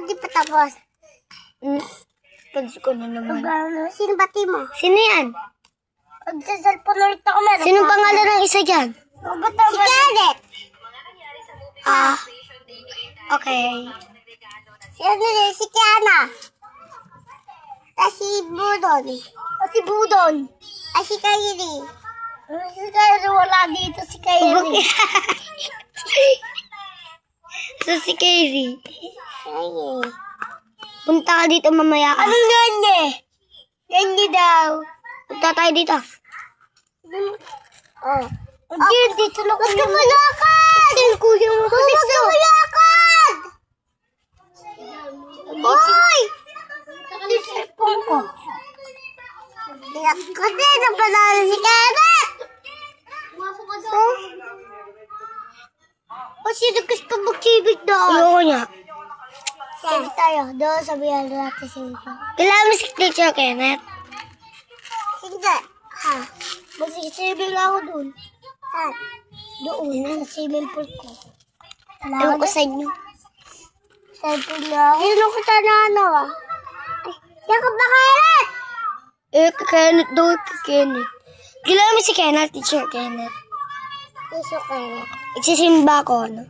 Di pa tapos. Pansin ko na naman. Sino bati mo? Sino yan? Sa cellphone ulit ako meron. Sinong pangalan ng isa dyan? Si Kenneth. Okay. Si Kiana. Si Budon. Si Budon. Si Kairi. Si Kairi wala dito. Si Kairi. So, si Kairi. Kairi. Punta ka dito mamaya. Anong ganye? Ganye daw. Punta tayo dito. Dito na kuya mo. Huwag ka kuya mo. Huwag ka malakad. Hoy! Ito cellphone ko. Kasi napanalo si Kenneth. Sino gusto mag-kibig doon? Ayoko niya. Sige tayo. Doon sabihan natin si Ito. Kailangan mo si Teacher Kenneth. Hindi. Mag-sibig ako doon. Doon. Sa swimming pool ko. Ewan ko sa inyo. Siyempre na ako. Sino ko tanano Yan ka ba, Kenneth? Kenneth daw. Kenneth. Kailangan mo si Kenneth, Teacher Kenneth. Gusto Kenneth. Nagsisimba ko, no?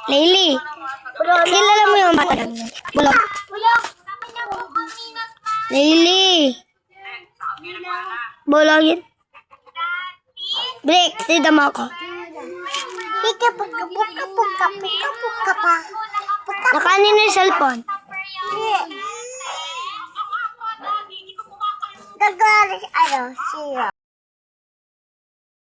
Layli. Kilala mo yung bata lang. Bulog. Layli. Bulog yun. Break, sida mo ako. Pika pa. Nakanin na yung cellphone. Nagalit, siya.